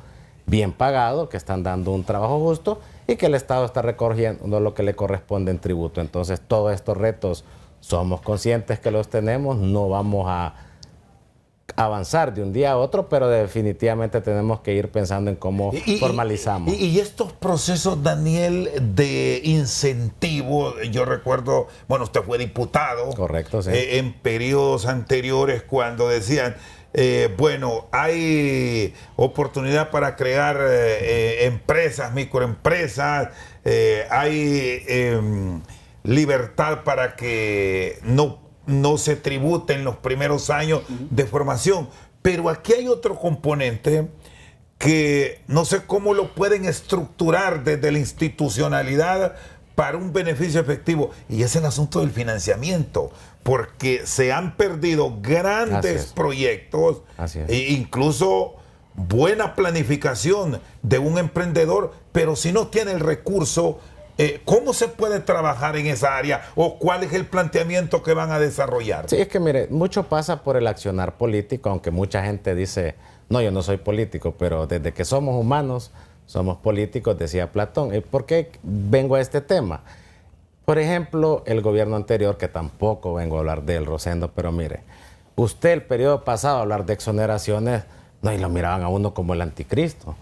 Speaker 3: bien pagado, que están dando un trabajo justo y que el Estado está recogiendo lo que le corresponde en tributo? Entonces, todos estos retos somos conscientes que los tenemos, no vamos a avanzar de un día a otro, pero definitivamente tenemos que ir pensando en cómo formalizamos.
Speaker 1: Y estos procesos, Daniel, de incentivo, yo recuerdo, bueno, usted fue diputado.
Speaker 3: Correcto, sí.
Speaker 1: En periodos anteriores cuando decían, bueno, hay oportunidad para crear empresas, microempresas, hay libertad para que no se tributen los primeros años de formación. Pero aquí hay otro componente que no sé cómo lo pueden estructurar desde la institucionalidad para un beneficio efectivo. Y es el asunto del financiamiento, porque se han perdido grandes proyectos, e incluso buena planificación de un emprendedor, pero si no tiene el recurso, ¿cómo se puede trabajar en esa área? ¿O cuál es el planteamiento que van a desarrollar?
Speaker 3: Sí, es que mire, mucho pasa por el accionar político, aunque mucha gente dice, no, yo no soy político, pero desde que somos humanos, somos políticos, decía Platón. ¿Por qué vengo a este tema? Por ejemplo, el gobierno anterior, que tampoco vengo a hablar de él, Rosendo, pero mire, usted el periodo pasado hablar de exoneraciones, no, y lo miraban a uno como el anticristo,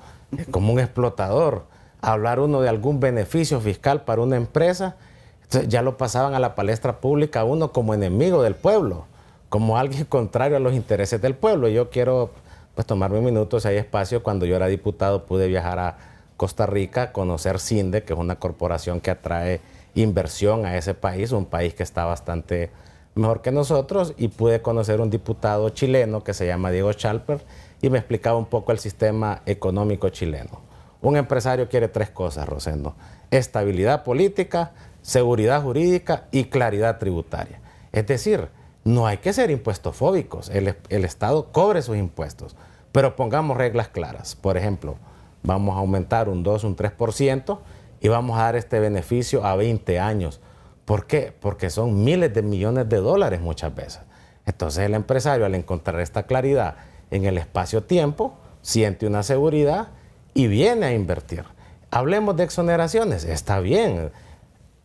Speaker 3: como un explotador. Hablar uno de algún beneficio fiscal para una empresa, entonces ya lo pasaban a la palestra pública a uno como enemigo del pueblo, como alguien contrario a los intereses del pueblo. Y yo quiero pues tomarme un minuto, si hay espacio. Cuando yo era diputado pude viajar a Costa Rica, conocer CINDE, que es una corporación que atrae inversión a ese país, un país que está bastante mejor que nosotros, y pude conocer un diputado chileno que se llama Diego Chalper y me explicaba un poco el sistema económico chileno. Un empresario quiere tres cosas, Rosendo: estabilidad política, seguridad jurídica y claridad tributaria. Es decir, no hay que ser impuestofóbicos. El Estado cobre sus impuestos, pero pongamos reglas claras. Por ejemplo, vamos a aumentar un 2, un 3% y vamos a dar este beneficio a 20 años. ¿Por qué? Porque son miles de millones de dólares muchas veces. Entonces el empresario, al encontrar esta claridad en el espacio-tiempo, siente una seguridad y viene a invertir. Hablemos de exoneraciones, está bien,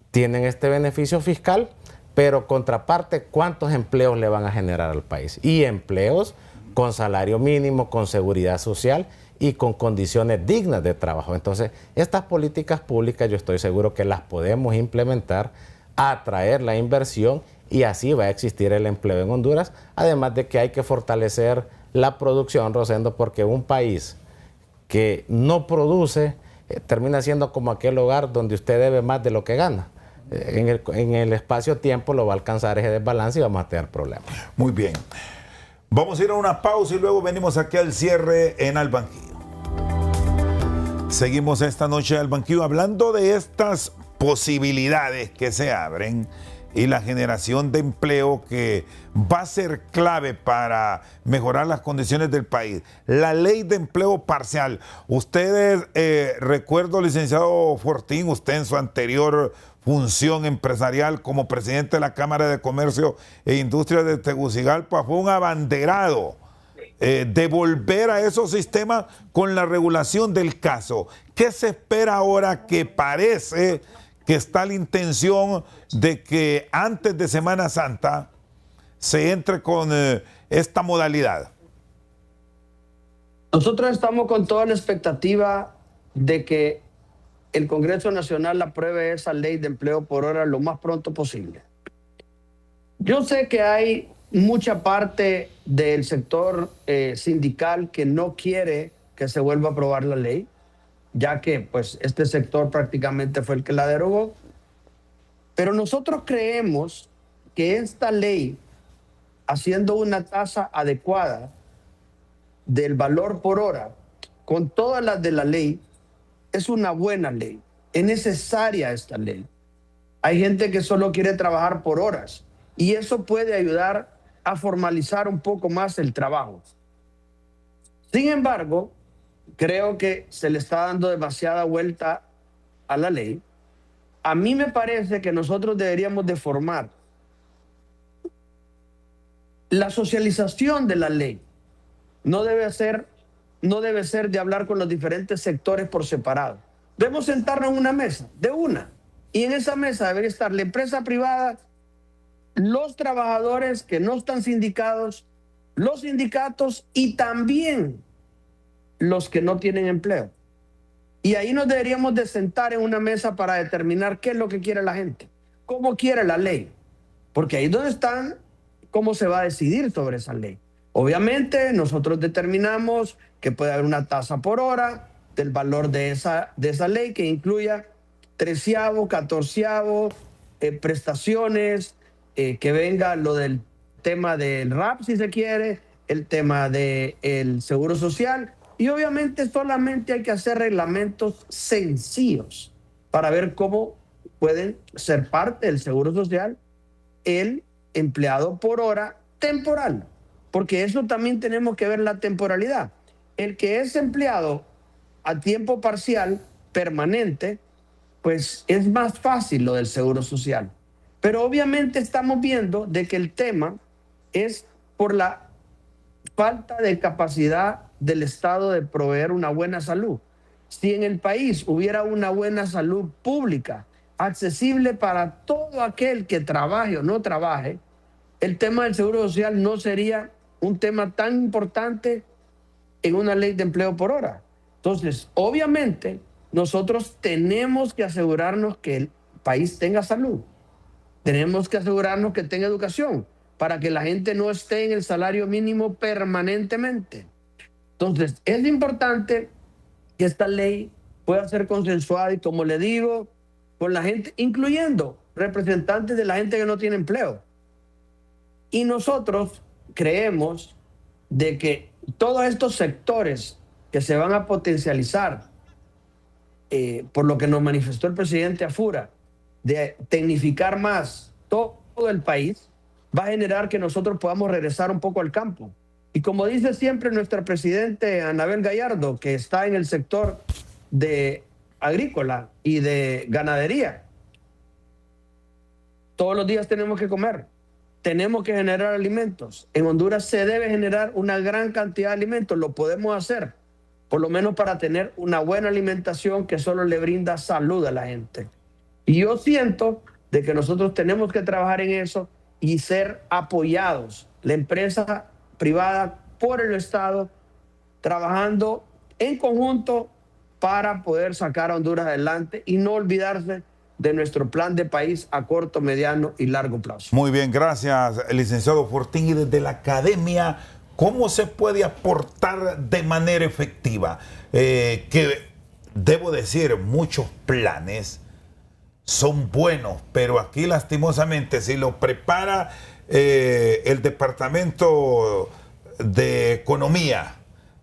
Speaker 3: tienen este beneficio fiscal, pero contraparte, ¿cuántos empleos le van a generar al país? Y empleos con salario mínimo, con seguridad social y con condiciones dignas de trabajo. Entonces, estas políticas públicas yo estoy seguro que las podemos implementar, atraer la inversión, y así va a existir el empleo en Honduras, además de que hay que fortalecer la producción, Rosendo, porque un país que no produce termina siendo como aquel hogar donde usted debe más de lo que gana. En el espacio-tiempo lo va a alcanzar ese desbalance y vamos a tener problemas.
Speaker 1: Muy bien. Vamos a ir a una pausa y luego venimos aquí al cierre en Al Banquillo. Seguimos esta noche al Banquillo hablando de estas posibilidades que se abren y la generación de empleo que va a ser clave para mejorar las condiciones del país. La ley de empleo parcial. Ustedes, recuerdo, licenciado Fortín, usted en su anterior función empresarial como presidente de la Cámara de Comercio e Industria de Tegucigalpa, fue un abanderado de volver a esos sistemas con la regulación del caso. ¿Qué se espera ahora que parece que está la intención de que antes de Semana Santa se entre con esta modalidad?
Speaker 2: Nosotros estamos con toda la expectativa de que el Congreso Nacional apruebe esa ley de empleo por hora lo más pronto posible. Yo sé que hay mucha parte del sector sindical que no quiere que se vuelva a aprobar la ley, ya que pues este sector prácticamente fue el que la derogó. Pero nosotros creemos que esta ley, haciendo una tasa adecuada del valor por hora, con todas las de la ley, es una buena ley. Es necesaria esta ley. Hay gente que solo quiere trabajar por horas y eso puede ayudar a formalizar un poco más el trabajo. Sin embargo, creo que se le está dando demasiada vuelta a la ley. A mí me parece que nosotros deberíamos de formar la socialización de la ley. No debe ser de hablar con los diferentes sectores por separado. Debemos sentarnos en una mesa, de una. Y en esa mesa debería estar la empresa privada, los trabajadores que no están sindicados, los sindicatos y también los que no tienen empleo. Y ahí nos deberíamos de sentar en una mesa para determinar qué es lo que quiere la gente, cómo quiere la ley. Porque ahí es donde están, cómo se va a decidir sobre esa ley. Obviamente nosotros determinamos que puede haber una tasa por hora del valor de esa ley que incluya 13avo, 14avo, prestaciones, que venga lo del tema del RAP si se quiere, el tema del seguro social. Y obviamente solamente hay que hacer reglamentos sencillos para ver cómo pueden ser parte del Seguro Social el empleado por hora temporal, porque eso también tenemos que ver la temporalidad. El que es empleado a tiempo parcial, permanente, pues es más fácil lo del Seguro Social. Pero obviamente estamos viendo de que el tema es por la falta de capacidad del Estado de proveer una buena salud. Si en el país hubiera una buena salud pública, accesible para todo aquel que trabaje o no trabaje, el tema del Seguro Social no sería un tema tan importante en una ley de empleo por hora. Entonces, obviamente, nosotros tenemos que asegurarnos que el país tenga salud. Tenemos que asegurarnos que tenga educación para que la gente no esté en el salario mínimo permanentemente. Entonces, es importante que esta ley pueda ser consensuada y, como le digo, con la gente, incluyendo representantes de la gente que no tiene empleo. Y nosotros creemos de que todos estos sectores que se van a potencializar, por lo que nos manifestó el presidente Afura, de tecnificar más todo el país, va a generar que nosotros podamos regresar un poco al campo. Y como dice siempre nuestra presidente Anabel Gallardo, que está en el sector de agrícola y de ganadería, todos los días tenemos que comer, tenemos que generar alimentos. En Honduras se debe generar una gran cantidad de alimentos, lo podemos hacer, por lo menos para tener una buena alimentación que solo le brinda salud a la gente. Y yo siento de que nosotros tenemos que trabajar en eso y ser apoyados, la empresa privada por el Estado, trabajando en conjunto para poder sacar a Honduras adelante y no olvidarse de nuestro plan de país a corto, mediano y largo plazo.
Speaker 1: Muy bien, gracias, licenciado Fortín. Y desde la academia, ¿cómo se puede aportar de manera efectiva? Que debo decir, muchos planes son buenos, pero aquí lastimosamente si lo prepara el Departamento de Economía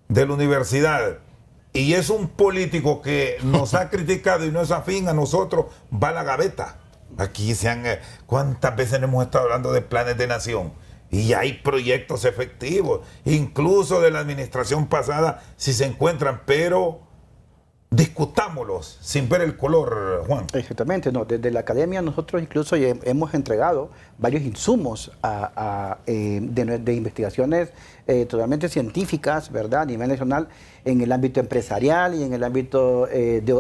Speaker 1: de la universidad y es un político que nos ha criticado y no es afín a nosotros, va a la gaveta. Aquí ¿cuántas veces hemos estado hablando de planes de nación? Y hay proyectos efectivos, incluso de la administración pasada, si se encuentran, pero discutámlos sin ver el color, Juan.
Speaker 4: Exactamente, no. Desde la academia nosotros incluso hemos entregado varios insumos de investigaciones totalmente científicas, ¿verdad? A nivel nacional, en el ámbito empresarial y en el ámbito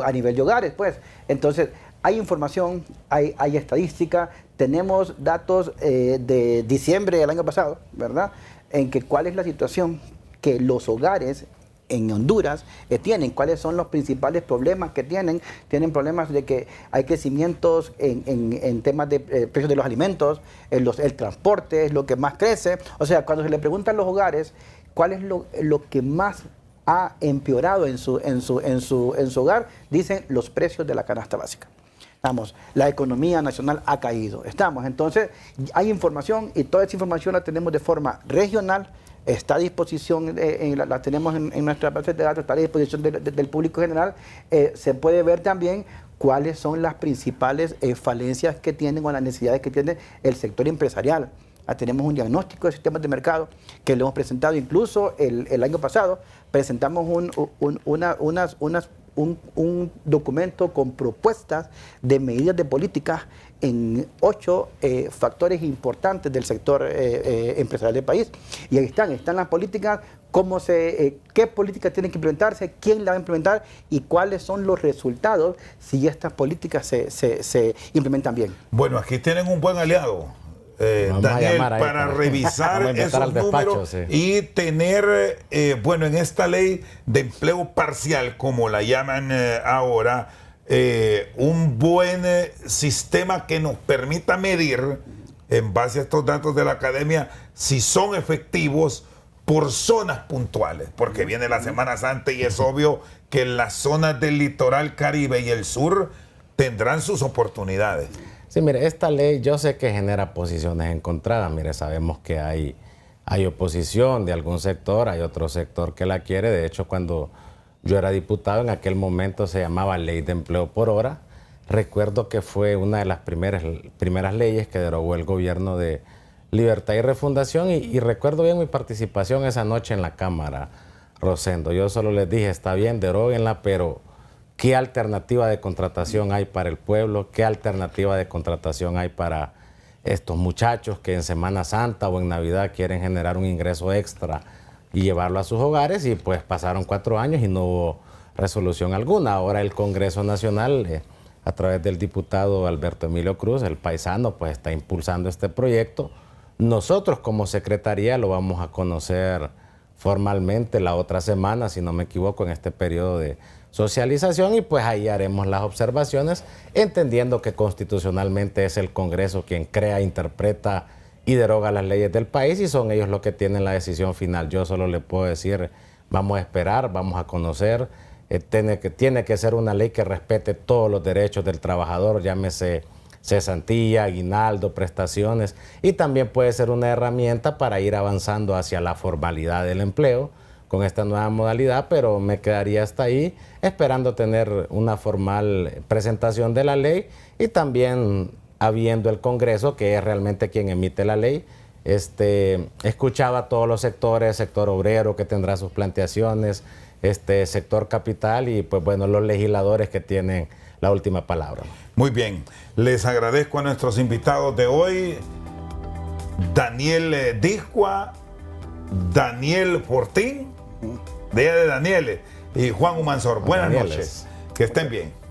Speaker 4: a nivel de hogares, pues. Entonces, hay información, hay estadística, tenemos datos de diciembre del año pasado, ¿verdad? En que cuál es la situación que los hogares en Honduras tienen, cuáles son los principales problemas que tienen. Tienen problemas de que hay crecimientos en temas de precios de los alimentos, el transporte es lo que más crece. O sea, cuando se le preguntan a los hogares cuál es lo que más ha empeorado en su hogar, dicen los precios de la canasta básica. Estamos, la economía nacional ha caído. Entonces, hay información y toda esa información la tenemos de forma regional. Está a disposición, la tenemos en nuestra base de datos, está a disposición del público general. Se puede ver también cuáles son las principales falencias que tienen o las necesidades que tiene el sector empresarial. Tenemos un diagnóstico de sistemas de mercado que lo hemos presentado incluso el año pasado. Presentamos un documento con propuestas de medidas de políticas en 8 factores importantes del sector empresarial del país. Y ahí están las políticas, qué políticas tienen que implementarse, quién la va a implementar y cuáles son los resultados si estas políticas se implementan bien.
Speaker 1: Bueno, aquí tienen un buen aliado, Daniel, para revisar esos números, sí, y tener, bueno, en esta ley de empleo parcial, como la llaman ahora, un buen sistema que nos permita medir, en base a estos datos de la academia, si son efectivos por zonas puntuales, porque viene la Semana Santa y es obvio que las zonas del litoral Caribe y el sur tendrán sus oportunidades.
Speaker 3: Sí, mire, esta ley yo sé que genera posiciones encontradas. Mire, sabemos que hay oposición de algún sector, hay otro sector que la quiere. De hecho, cuando yo era diputado, en aquel momento se llamaba Ley de Empleo por Hora. recuerdo que fue una de las primeras leyes que derogó el gobierno de Libertad y Refundación, y recuerdo bien mi participación esa noche en la Cámara, Rosendo. Yo solo les dije, está bien, deróguenla, pero ¿qué alternativa de contratación hay para el pueblo? ¿Qué alternativa de contratación hay para estos muchachos que en Semana Santa o en Navidad quieren generar un ingreso extra y llevarlo a sus hogares? Y pues pasaron 4 años y no hubo resolución alguna. Ahora el Congreso Nacional, a través del diputado Alberto Emilio Cruz, el paisano, pues está impulsando este proyecto. Nosotros como Secretaría lo vamos a conocer formalmente la otra semana, si no me equivoco, en este periodo de socialización, y pues ahí haremos las observaciones, entendiendo que constitucionalmente es el Congreso quien crea, interpreta y deroga las leyes del país, y son ellos los que tienen la decisión final. Yo solo le puedo decir, vamos a esperar, vamos a conocer. Tiene que ser una ley que respete todos los derechos del trabajador, llámese cesantía, aguinaldo, prestaciones, y también puede ser una herramienta para ir avanzando hacia la formalidad del empleo con esta nueva modalidad, pero me quedaría hasta ahí esperando tener una formal presentación de la ley, y también habiendo el Congreso, que es realmente quien emite la ley, escuchaba a todos los sectores, sector obrero que tendrá sus planteaciones, sector capital, y pues bueno, los legisladores que tienen la última palabra.
Speaker 1: Muy bien, les agradezco a nuestros invitados de hoy, Daniel Discua, Daniel Fortín, de Daniel, y Juan Humansor. Buenas noches, que estén bien.